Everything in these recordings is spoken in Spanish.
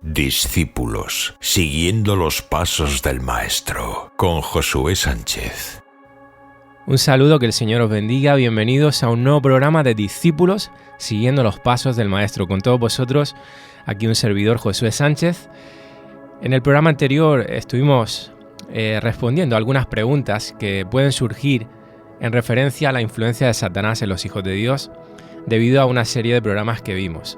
Discípulos, siguiendo los pasos del Maestro, con Josué Sánchez. Un saludo, que el Señor os bendiga. Bienvenidos a un nuevo programa de Discípulos, siguiendo los pasos del Maestro. Con todos vosotros, aquí un servidor, Josué Sánchez. En el programa anterior estuvimos respondiendo a algunas preguntas que pueden surgir en referencia a la influencia de Satanás en los hijos de Dios, debido a una serie de programas que vimos.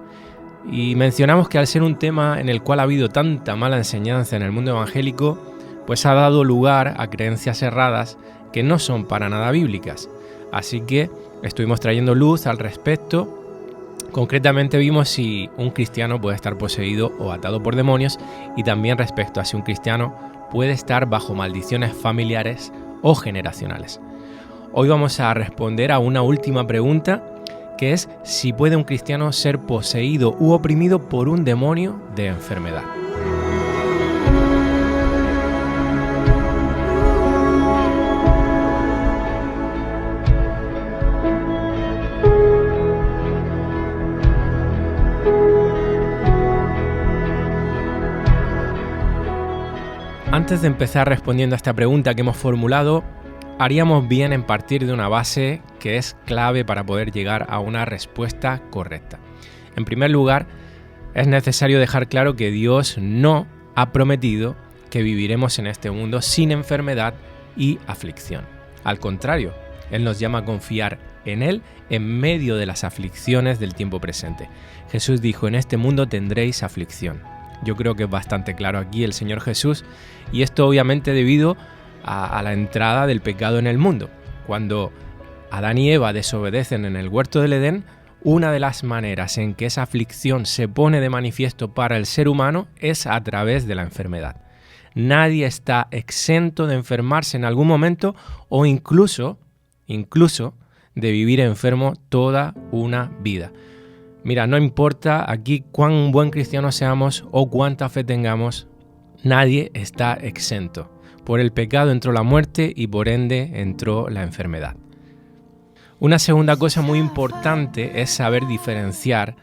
Y mencionamos que al ser un tema en el cual ha habido tanta mala enseñanza en el mundo evangélico, pues ha dado lugar a creencias erradas que no son para nada bíblicas. Así que estuvimos trayendo luz al respecto. Concretamente vimos si un cristiano puede estar poseído o atado por demonios, y también respecto a si un cristiano puede estar bajo maldiciones familiares o generacionales. Hoy vamos a responder a una última pregunta, que es si puede un cristiano ser poseído u oprimido por un demonio de enfermedad. Antes de empezar respondiendo a esta pregunta que hemos formulado, haríamos bien en partir de una base que es clave para poder llegar a una respuesta correcta. En primer lugar, es necesario dejar claro que Dios no ha prometido que viviremos en este mundo sin enfermedad y aflicción. Al contrario, Él nos llama a confiar en Él en medio de las aflicciones del tiempo presente. Jesús dijo: en este mundo tendréis aflicción. Yo creo que es bastante claro aquí el Señor Jesús, y esto obviamente debido a la entrada del pecado en el mundo. Cuando Adán y Eva desobedecen en el huerto del Edén, una de las maneras en que esa aflicción se pone de manifiesto para el ser humano es a través de la enfermedad. Nadie está exento de enfermarse en algún momento, o incluso de vivir enfermo toda una vida. Mira, no importa aquí cuán buen cristiano seamos o cuánta fe tengamos, nadie está exento. Por el pecado entró la muerte y por ende entró la enfermedad. Una segunda cosa muy importante es saber diferenciar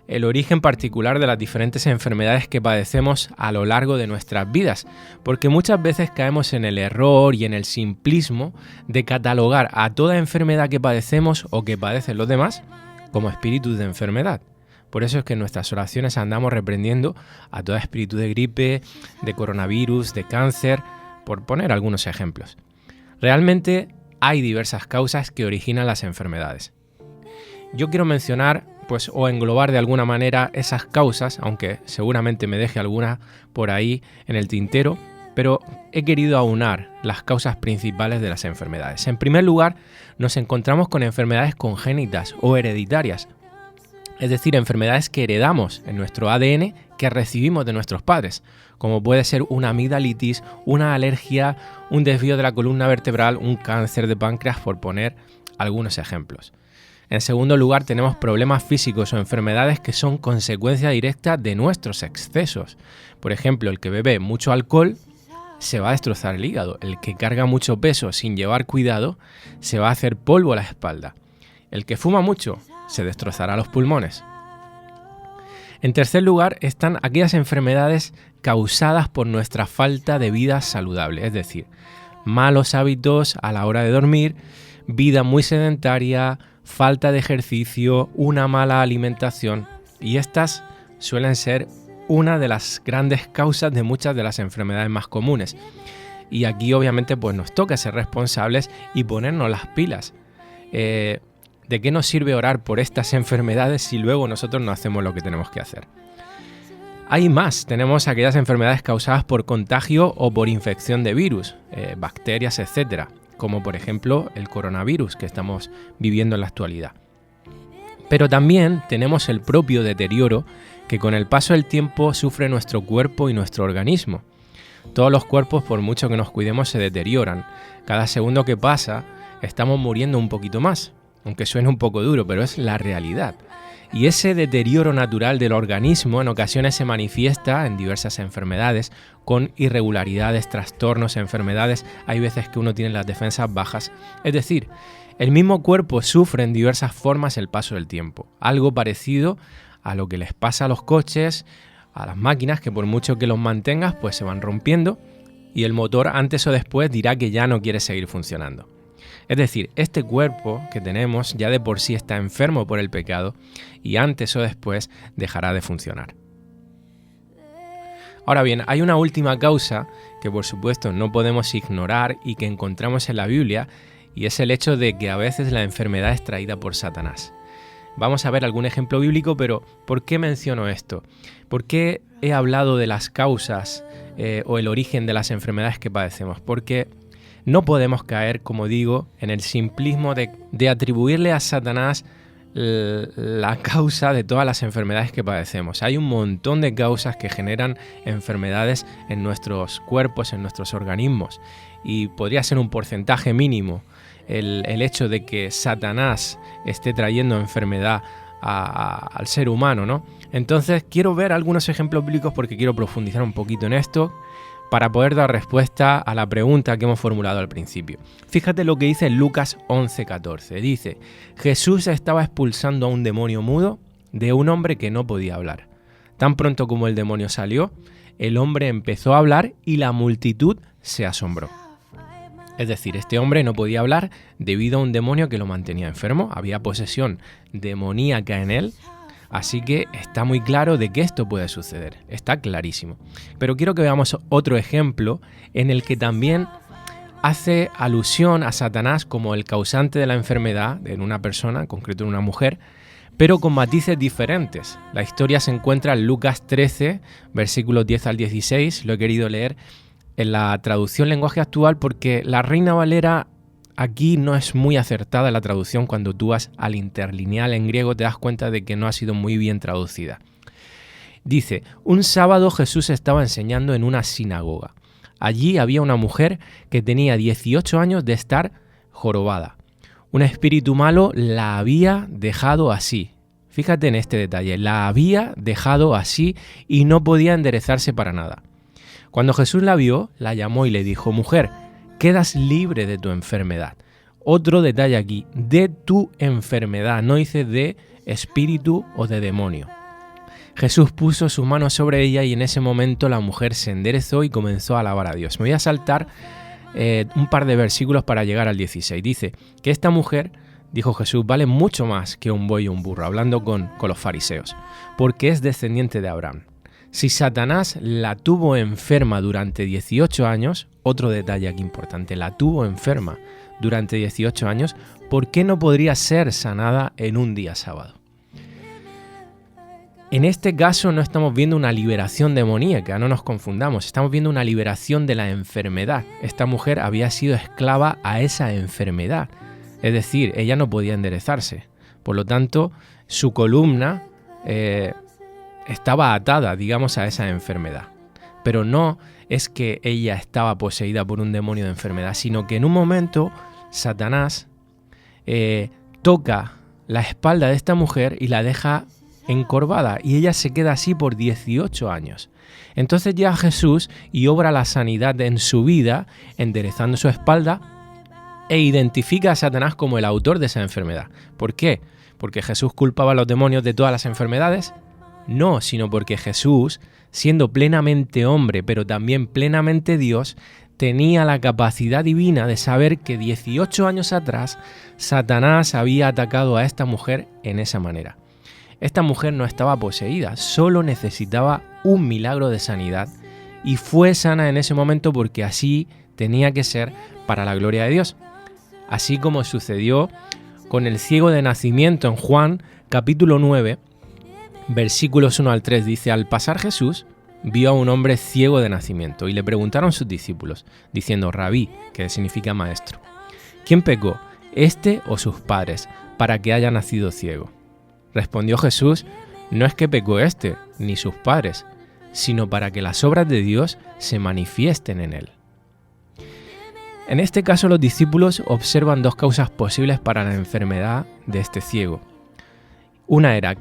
el origen particular de las diferentes enfermedades que padecemos a lo largo de nuestras vidas, porque muchas veces caemos en el error y en el simplismo de catalogar a toda enfermedad que padecemos o que padecen los demás como espíritus de enfermedad. Por eso es que en nuestras oraciones andamos reprendiendo a todo espíritu de gripe, de coronavirus, de cáncer, por poner algunos ejemplos. Realmente hay diversas causas que originan las enfermedades. Yo quiero mencionar, o englobar de alguna manera esas causas, aunque seguramente me deje alguna por ahí en el tintero, pero he querido aunar las causas principales de las enfermedades. En primer lugar, nos encontramos con enfermedades congénitas o hereditarias, es decir, enfermedades que heredamos en nuestro ADN, que recibimos de nuestros padres, como puede ser una amigdalitis, una alergia, un desvío de la columna vertebral, un cáncer de páncreas, por poner algunos ejemplos. En segundo lugar, tenemos problemas físicos o enfermedades que son consecuencia directa de nuestros excesos. Por ejemplo, el que bebe mucho alcohol se va a destrozar el hígado. El que carga mucho peso sin llevar cuidado se va a hacer polvo a la espalda. El que fuma mucho se destrozará los pulmones. En tercer lugar están aquellas enfermedades causadas por nuestra falta de vida saludable, es decir, malos hábitos a la hora de dormir, vida muy sedentaria, falta de ejercicio, una mala alimentación, y estas suelen ser una de las grandes causas de muchas de las enfermedades más comunes. Y aquí obviamente nos toca ser responsables y ponernos las pilas. ¿De qué nos sirve orar por estas enfermedades si luego nosotros no hacemos lo que tenemos que hacer? Hay más, tenemos aquellas enfermedades causadas por contagio o por infección de virus, bacterias, etcétera, como por ejemplo el coronavirus que estamos viviendo en la actualidad. Pero también tenemos el propio deterioro que con el paso del tiempo sufre nuestro cuerpo y nuestro organismo. Todos los cuerpos, por mucho que nos cuidemos, se deterioran. Cada segundo que pasa estamos muriendo un poquito más. Aunque suene un poco duro, pero es la realidad. Y ese deterioro natural del organismo en ocasiones se manifiesta en diversas enfermedades, con irregularidades, trastornos, enfermedades. Hay veces que uno tiene las defensas bajas. Es decir, el mismo cuerpo sufre en diversas formas el paso del tiempo. Algo parecido a lo que les pasa a los coches, a las máquinas que por mucho que los mantengas, pues se van rompiendo y el motor antes o después dirá que ya no quiere seguir funcionando. Es decir, este cuerpo que tenemos ya de por sí está enfermo por el pecado y antes o después dejará de funcionar. Ahora bien, hay una última causa que por supuesto no podemos ignorar y que encontramos en la Biblia, y es el hecho de que a veces la enfermedad es traída por Satanás. Vamos a ver algún ejemplo bíblico, pero ¿por qué menciono esto? ¿Por qué he hablado de las causas o el origen de las enfermedades que padecemos? Porque no podemos caer, como digo, en el simplismo de atribuirle a Satanás la causa de todas las enfermedades que padecemos. Hay un montón de causas que generan enfermedades en nuestros cuerpos, en nuestros organismos, y podría ser un porcentaje mínimo el hecho de que Satanás esté trayendo enfermedad al ser humano, ¿no? Entonces quiero ver algunos ejemplos bíblicos porque quiero profundizar un poquito en esto para poder dar respuesta a la pregunta que hemos formulado al principio. Fíjate lo que dice Lucas 11:14. Dice: Jesús estaba expulsando a un demonio mudo de un hombre que no podía hablar. Tan pronto como el demonio salió, el hombre empezó a hablar y la multitud se asombró. Es decir, este hombre no podía hablar debido a un demonio que lo mantenía enfermo, había posesión demoníaca en él. Así que está muy claro de que esto puede suceder, está clarísimo. Pero quiero que veamos otro ejemplo en el que también hace alusión a Satanás como el causante de la enfermedad en una persona, en concreto en una mujer, pero con matices diferentes. La historia se encuentra en Lucas 13, versículos 10 al 16, lo he querido leer en la traducción lenguaje actual porque la Reina Valera aquí no es muy acertada la traducción. Cuando tú vas al interlineal en griego te das cuenta de que no ha sido muy bien traducida. Dice: un sábado Jesús estaba enseñando en una sinagoga. Allí había una mujer que tenía 18 años de estar jorobada. Un espíritu malo la había dejado así. Fíjate en este detalle, la había dejado así y no podía enderezarse para nada. Cuando Jesús la vio, la llamó y le dijo: mujer, quedas libre de tu enfermedad. Otro detalle aquí, de tu enfermedad, no dice de espíritu o de demonio. Jesús puso su mano sobre ella y en ese momento la mujer se enderezó y comenzó a alabar a Dios. Me voy a saltar un par de versículos para llegar al 16. Dice que esta mujer, dijo Jesús, vale mucho más que un buey o un burro, hablando con los fariseos, porque es descendiente de Abraham. Si Satanás la tuvo enferma durante 18 años, otro detalle aquí importante, la tuvo enferma durante 18 años, ¿por qué no podría ser sanada en un día sábado? En este caso no estamos viendo una liberación demoníaca, no nos confundamos, estamos viendo una liberación de la enfermedad. Esta mujer había sido esclava a esa enfermedad, es decir, ella no podía enderezarse. Por lo tanto, su columna estaba atada, digamos, a esa enfermedad. Pero no es que ella estaba poseída por un demonio de enfermedad, sino que en un momento Satanás toca la espalda de esta mujer y la deja encorvada, y ella se queda así por 18 años. Entonces llega Jesús y obra la sanidad en su vida, enderezando su espalda, e identifica a Satanás como el autor de esa enfermedad. ¿Por qué? ¿Porque Jesús culpaba a los demonios de todas las enfermedades? No, sino porque Jesús, siendo plenamente hombre, pero también plenamente Dios, tenía la capacidad divina de saber que 18 años atrás Satanás había atacado a esta mujer en esa manera. Esta mujer no estaba poseída, solo necesitaba un milagro de sanidad y fue sana en ese momento porque así tenía que ser para la gloria de Dios. Así como sucedió con el ciego de nacimiento en Juan capítulo 9, versículos 1 al 3, dice: al pasar Jesús vio a un hombre ciego de nacimiento y le preguntaron sus discípulos, diciendo: Rabí, que significa maestro, ¿quién pecó, este o sus padres, para que haya nacido ciego? Respondió Jesús: no es que pecó este, ni sus padres, sino para que las obras de Dios se manifiesten en él. En este caso, los discípulos observan dos causas posibles para la enfermedad de este ciego. Una era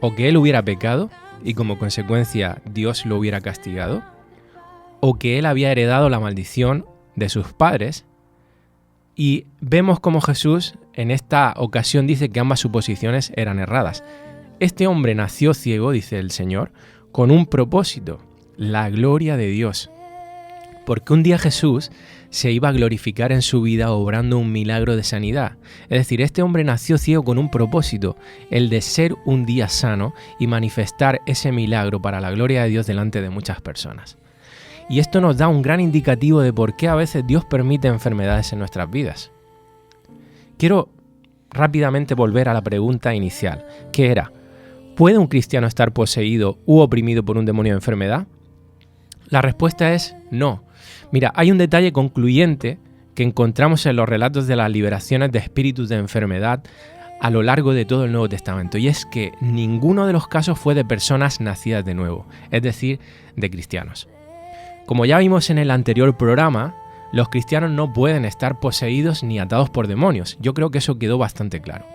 o que él hubiera pecado y como consecuencia Dios lo hubiera castigado, o que él había heredado la maldición de sus padres. Y vemos cómo Jesús en esta ocasión dice que ambas suposiciones eran erradas. Este hombre nació ciego, dice el Señor, con un propósito, la gloria de Dios. Porque un día Jesús se iba a glorificar en su vida obrando un milagro de sanidad. Es decir, este hombre nació ciego con un propósito, el de ser un día sano y manifestar ese milagro para la gloria de Dios delante de muchas personas. Y esto nos da un gran indicativo de por qué a veces Dios permite enfermedades en nuestras vidas. Quiero rápidamente volver a la pregunta inicial, que era: ¿puede un cristiano estar poseído u oprimido por un demonio de enfermedad? La respuesta es no. Mira, hay un detalle concluyente que encontramos en los relatos de las liberaciones de espíritus de enfermedad a lo largo de todo el Nuevo Testamento, y es que ninguno de los casos fue de personas nacidas de nuevo, es decir, de cristianos. Como ya vimos en el anterior programa, los cristianos no pueden estar poseídos ni atados por demonios. Yo creo que eso quedó bastante claro.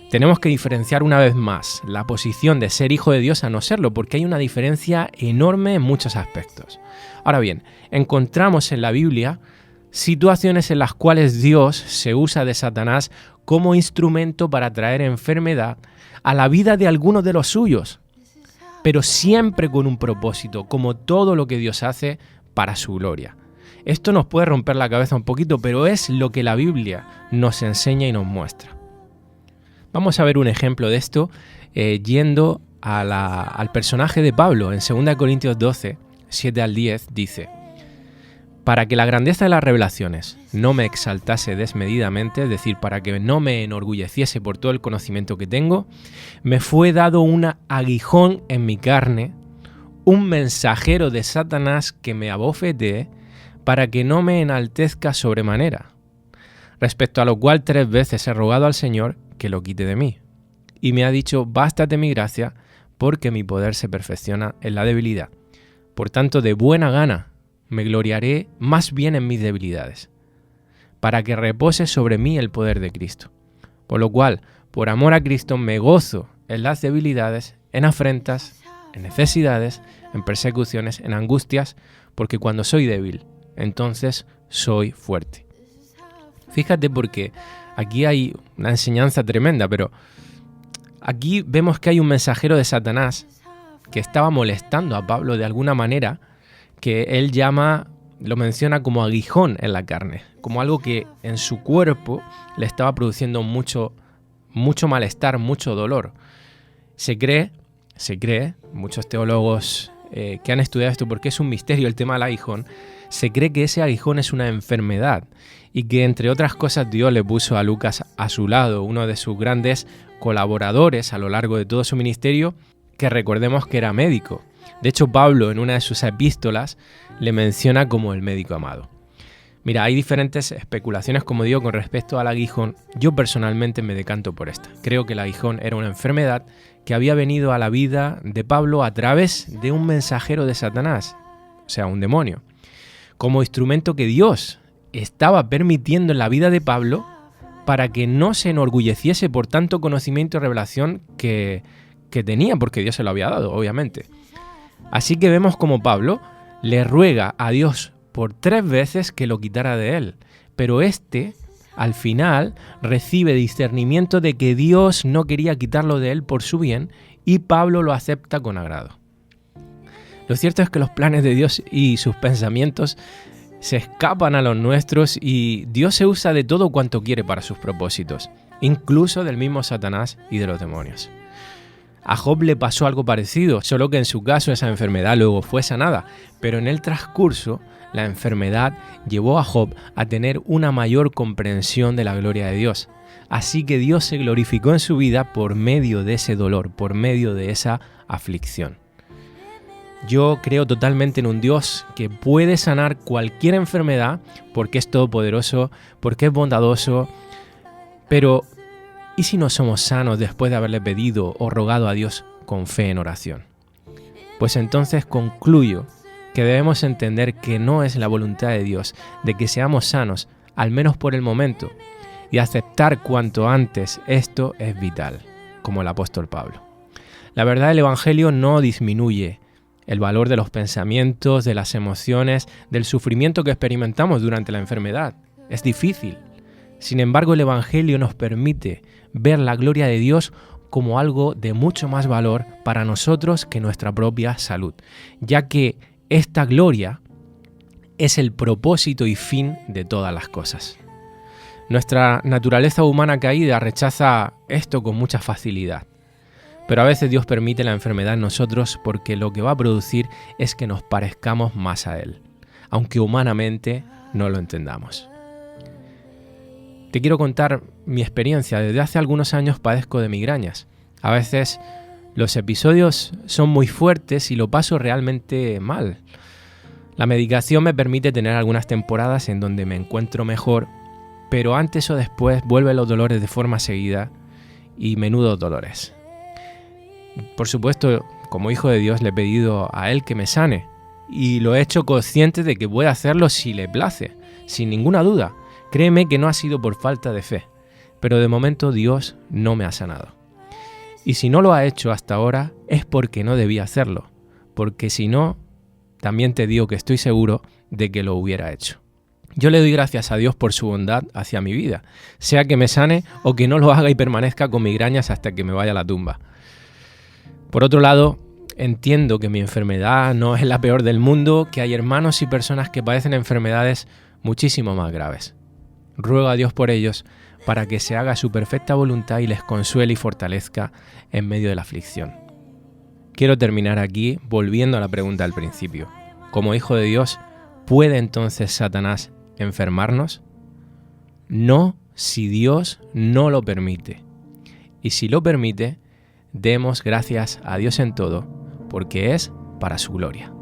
Tenemos que diferenciar una vez más la posición de ser hijo de Dios a no serlo, porque hay una diferencia enorme en muchos aspectos. Ahora bien, encontramos en la Biblia situaciones en las cuales Dios se usa de Satanás como instrumento para traer enfermedad a la vida de algunos de los suyos, pero siempre con un propósito, como todo lo que Dios hace para su gloria. Esto nos puede romper la cabeza un poquito, pero es lo que la Biblia nos enseña y nos muestra. Vamos a ver un ejemplo de esto yendo al personaje de Pablo. En 2 Corintios 12, 7 al 10 dice: para que la grandeza de las revelaciones no me exaltase desmedidamente, es decir, para que no me enorgulleciese por todo el conocimiento que tengo, me fue dado un aguijón en mi carne, un mensajero de Satanás que me abofetee, para que no me enaltezca sobremanera. Respecto a lo cual 3 veces he rogado al Señor que lo quite de mí. Y me ha dicho: bástate mi gracia, porque mi poder se perfecciona en la debilidad. Por tanto, de buena gana me gloriaré más bien en mis debilidades, para que repose sobre mí el poder de Cristo. Por lo cual, por amor a Cristo, me gozo en las debilidades, en afrentas, en necesidades, en persecuciones, en angustias, porque cuando soy débil, entonces soy fuerte. Fíjate, porque aquí hay una enseñanza tremenda, pero aquí vemos que hay un mensajero de Satanás que estaba molestando a Pablo de alguna manera, que él lo menciona como aguijón en la carne, como algo que en su cuerpo le estaba produciendo mucho malestar, mucho dolor. Se cree, muchos teólogos que han estudiado esto, porque es un misterio el tema del aguijón, se cree que ese aguijón es una enfermedad y que, entre otras cosas, Dios le puso a Lucas a su lado, uno de sus grandes colaboradores a lo largo de todo su ministerio, que recordemos que era médico. De hecho, Pablo, en una de sus epístolas, le menciona como el médico amado. Mira, hay diferentes especulaciones, como digo, con respecto al aguijón. Yo personalmente me decanto por esta. Creo que el aguijón era una enfermedad que había venido a la vida de Pablo a través de un mensajero de Satanás, o sea, un demonio, como instrumento que Dios estaba permitiendo en la vida de Pablo para que no se enorgulleciese por tanto conocimiento y revelación que tenía, porque Dios se lo había dado, obviamente. Así que vemos como Pablo le ruega a Dios por 3 veces que lo quitara de él, pero al final recibe discernimiento de que Dios no quería quitarlo de él por su bien, y Pablo lo acepta con agrado. Lo cierto es que los planes de Dios y sus pensamientos se escapan a los nuestros, y Dios se usa de todo cuanto quiere para sus propósitos, incluso del mismo Satanás y de los demonios. A Job le pasó algo parecido, solo que en su caso esa enfermedad luego fue sanada, pero en el transcurso la enfermedad llevó a Job a tener una mayor comprensión de la gloria de Dios. Así que Dios se glorificó en su vida por medio de ese dolor, por medio de esa aflicción. Yo creo totalmente en un Dios que puede sanar cualquier enfermedad, porque es todopoderoso, porque es bondadoso, pero ¿y si no somos sanos después de haberle pedido o rogado a Dios con fe en oración? Pues entonces concluyo que debemos entender que no es la voluntad de Dios de que seamos sanos, al menos por el momento, y aceptar cuanto antes esto es vital, como el apóstol Pablo. La verdad, el Evangelio no disminuye el valor de los pensamientos, de las emociones, del sufrimiento que experimentamos durante la enfermedad. Es difícil. Sin embargo, el Evangelio nos permite ver la gloria de Dios como algo de mucho más valor para nosotros que nuestra propia salud, ya que esta gloria es el propósito y fin de todas las cosas. Nuestra naturaleza humana caída rechaza esto con mucha facilidad, pero a veces Dios permite la enfermedad en nosotros porque lo que va a producir es que nos parezcamos más a Él, aunque humanamente no lo entendamos. Te quiero contar mi experiencia. Desde hace algunos años padezco de migrañas. A veces los episodios son muy fuertes y lo paso realmente mal. La medicación me permite tener algunas temporadas en donde me encuentro mejor, pero antes o después vuelven los dolores de forma seguida y menudos dolores. Por supuesto, como hijo de Dios le he pedido a Él que me sane y lo he hecho consciente de que puede hacerlo si le place, sin ninguna duda. Créeme que no ha sido por falta de fe, pero de momento Dios no me ha sanado. Y si no lo ha hecho hasta ahora es porque no debía hacerlo, porque si no, también te digo que estoy seguro de que lo hubiera hecho. Yo le doy gracias a Dios por su bondad hacia mi vida, sea que me sane o que no lo haga y permanezca con migrañas hasta que me vaya a la tumba. Por otro lado, entiendo que mi enfermedad no es la peor del mundo, que hay hermanos y personas que padecen enfermedades muchísimo más graves. Ruego a Dios por ellos para que se haga su perfecta voluntad y les consuele y fortalezca en medio de la aflicción. Quiero terminar aquí volviendo a la pregunta del principio. Como hijo de Dios, ¿puede entonces Satanás enfermarnos? No, si Dios no lo permite. Y si lo permite, demos gracias a Dios en todo, porque es para su gloria.